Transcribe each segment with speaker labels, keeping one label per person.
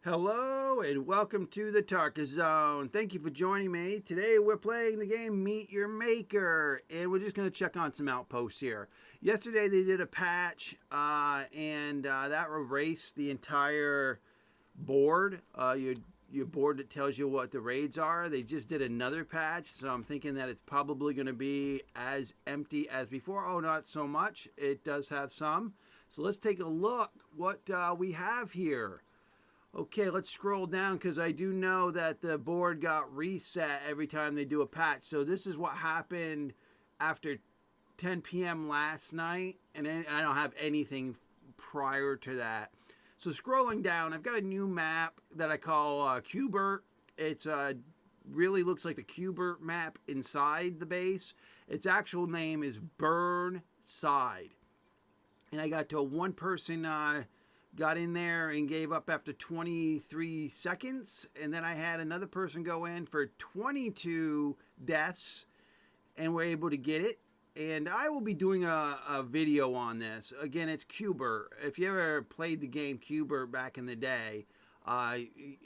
Speaker 1: Hello and welcome to the Tarka Zone. Thank you for joining me. Today we're playing the game Meet Your Maker, and we're just going to check on some outposts here. Yesterday they did a patch, and that erased the entire board. Your board that tells you what the raids are. They just did another patch, so I'm thinking that it's probably going to be as empty as before. Oh, not so much. It does have some. So let's take a look what we have here. Okay, let's scroll down because I do know that the board got reset every time they do a patch. So this is what happened after 10 p.m. last night, and I don't have anything prior to that. So scrolling down, I've got a new map that I call Cubert. It's really looks like the Cubert map inside the base. Its actual name is Burnside, and I got to a one-person. Got in there and gave up after 23 seconds. And then I had another person go in for 22 deaths and were able to get it. And I will be doing a video on this. Again, it's Cubert. If you ever played the game Cubert back in the day,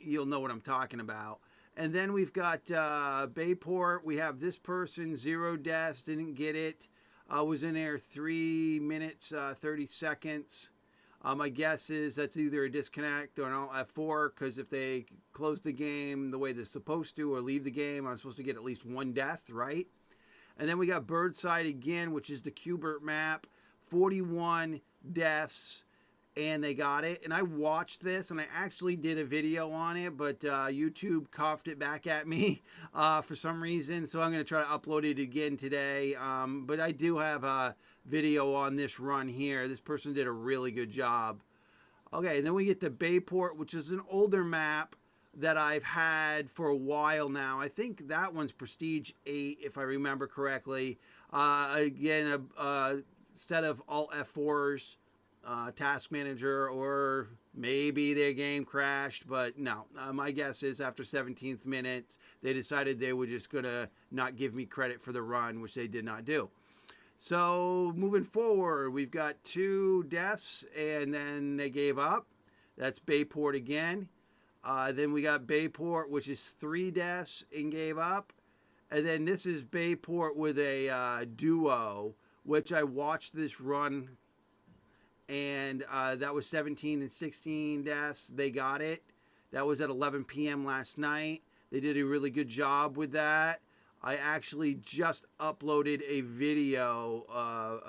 Speaker 1: you'll know what I'm talking about. And then we've got Bayport. We have this person, 0 deaths, didn't get it. Was in there 3 minutes, 30 seconds. My guess is that's either a disconnect or an Alt F4, because if they close the game the way they're supposed to or leave the game, I'm supposed to get at least 1 death, right? And then we got Birdside again, which is the Cubert map, 41 deaths, and they got it. And I watched this, and I actually did a video on it, but YouTube coughed it back at me for some reason, so I'm going to try to upload it again today. But I do have a video on this run here. This person did a really good job. Okay, and then we get to Bayport, which is an older map that I've had for a while now. I think that one's Prestige 8, if I remember correctly. Again, instead of Alt F4s, Task Manager, or maybe their game crashed, but no. My guess is after 17th minutes, they decided they were just going to not give me credit for the run, which they did not do. So moving forward, we've got 2 deaths, and then they gave up. That's Bayport again. Then we got Bayport, which is 3 deaths and gave up. And then this is Bayport with a duo, which I watched this run, and that was 17 and 16 deaths. They got it. That was at 11 p.m. last night. They did a really good job with that. I actually just uploaded a video,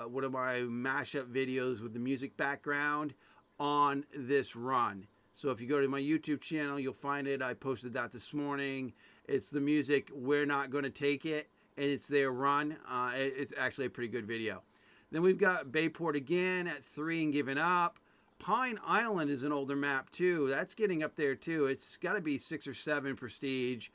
Speaker 1: one of my mashup videos with the music background on this run. So if you go to my YouTube channel, you'll find it. I posted that this morning. It's the music We're Not Gonna Take It, and it's their run. It's actually a pretty good video. Then we've got Bayport again at 3 and giving up. Pine Island is an older map too. That's getting up there too. It's got to be 6 or 7 prestige.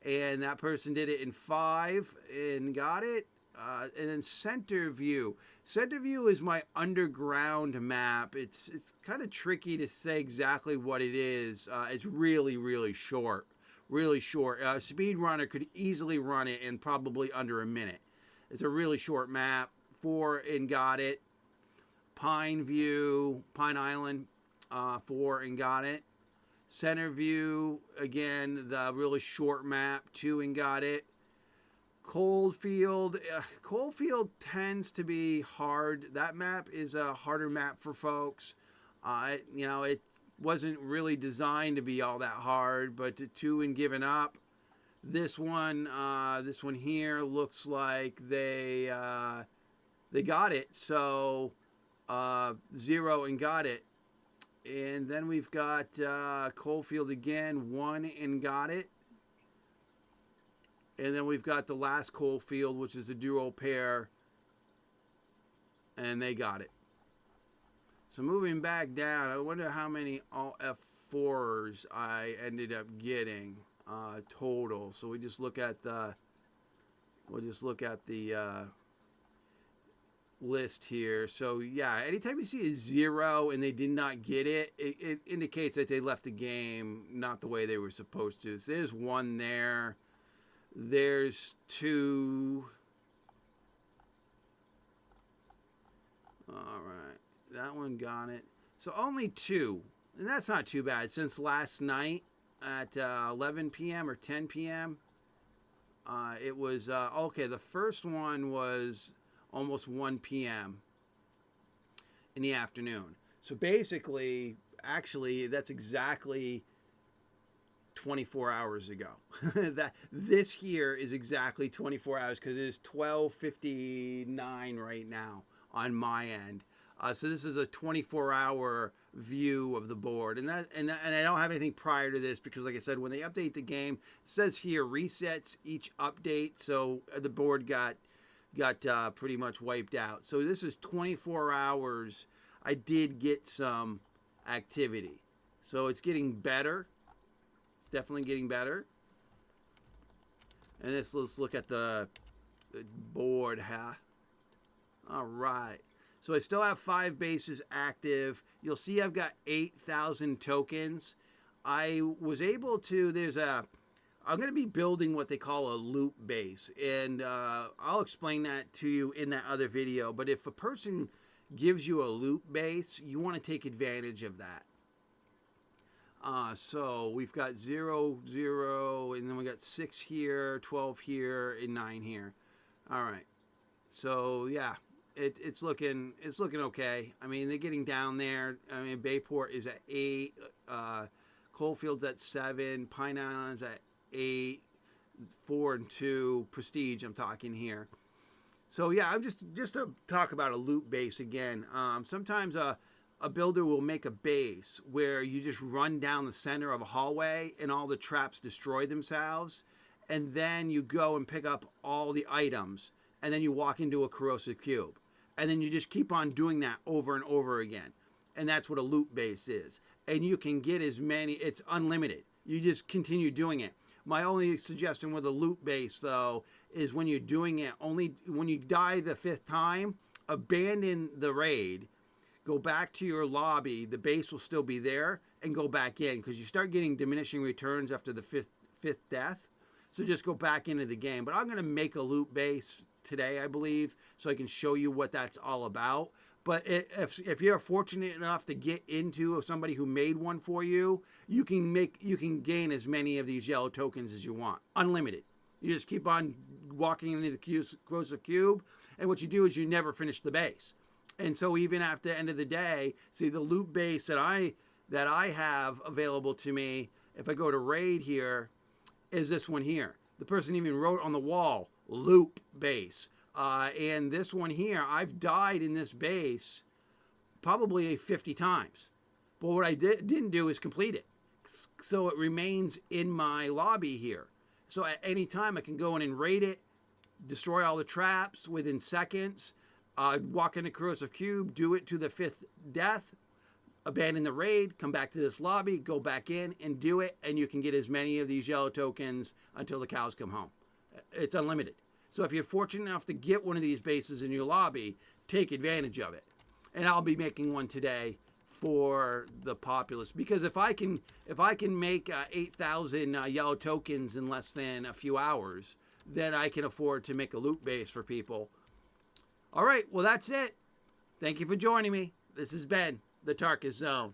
Speaker 1: And that person did it in 5 and got it. And then Center View. Center View is my underground map. It's kind of tricky to say exactly what it is. It's really, really short. Really short. A speedrunner could easily run it in probably under a minute. It's a really short map. 4 and got it. Pine Island, 4 and got it. Center View, again, the really short map, 2 and got it. Coldfield tends to be hard. That map is a harder map for folks. It wasn't really designed to be all that hard, but 2 and giving up. This one here looks like they got it. So 0 and got it. And then we've got Coalfield again, 1 and got it. And then we've got the last Coalfield, which is a duo pair, and they got it. So moving back down, I wonder how many Alt F4s I ended up getting total. So we just look at the list here. So yeah, anytime you see a 0 and they did not get it, it indicates that they left the game not the way they were supposed to. So there's 1 there. There's 2. All right, that one got it. So only 2. And that's not too bad. Since last night at 11 p.m. or 10 p.m., it was, okay, the first one was almost 1 p.m. in the afternoon. So basically, actually, that's exactly 24 hours ago. That this here is exactly 24 hours because it is 12:59 right now on my end. So this is a 24-hour view of the board, and I don't have anything prior to this because, like I said, when they update the game, it says here resets each update. So the board got pretty much wiped out. So this is 24 hours. I did get some activity, so it's getting better. It's definitely getting better. And let's look at the board, huh? All right. So I still have 5 bases active. You'll see I've got 8,000 tokens. I was able to, I'm going to be building what they call a loop base. And I'll explain that to you in that other video. But if a person gives you a loop base, you want to take advantage of that. So we've got 0, 0, and then we got 6 here, 12 here, and 9 here. All right. So yeah. It's looking okay. I mean, they're getting down there. I mean, Bayport is at 8, Coalfield's at 7, Pine Island's at 8, 4 and 2, Prestige. I'm talking here. So yeah, I'm just to talk about a loop base again. Sometimes a builder will make a base where you just run down the center of a hallway and all the traps destroy themselves, and then you go and pick up all the items, and then you walk into a corrosive cube. And then you just keep on doing that over and over again. And that's what a loop base is. And you can get as many, it's unlimited. You just continue doing it. My only suggestion with a loop base, though, is when you're doing it, only when you die the 5th time, abandon the raid, go back to your lobby, the base will still be there, and go back in. Because you start getting diminishing returns after the fifth death. So just go back into the game. But I'm going to make a loop base today, I believe, so I can show you what that's all about. But if you're fortunate enough to get into somebody who made one for you, you can gain as many of these yellow tokens as you want, unlimited. You just keep on walking into the corrosive cube, and what you do is you never finish the base. And so even after the end of the day, see the loop base that I have available to me, if I go to raid here, is this one here. The person even wrote on the wall, loop base. And this one here, I've died in this base probably 50 times. But what I didn't do is complete it. So it remains in my lobby here. So at any time I can go in and raid it, destroy all the traps within seconds, walk in the corrosive cube, do it to the 5th death, abandon the raid, come back to this lobby, go back in and do it, and you can get as many of these yellow tokens until the cows come home. It's unlimited. So if you're fortunate enough to get one of these bases in your lobby, take advantage of it. And I'll be making one today for the populace, because if I can make 8,000 yellow tokens in less than a few hours, then I can afford to make a loot base for people. All right, well that's it. Thank you for joining me. This has been the Tarkus Zone.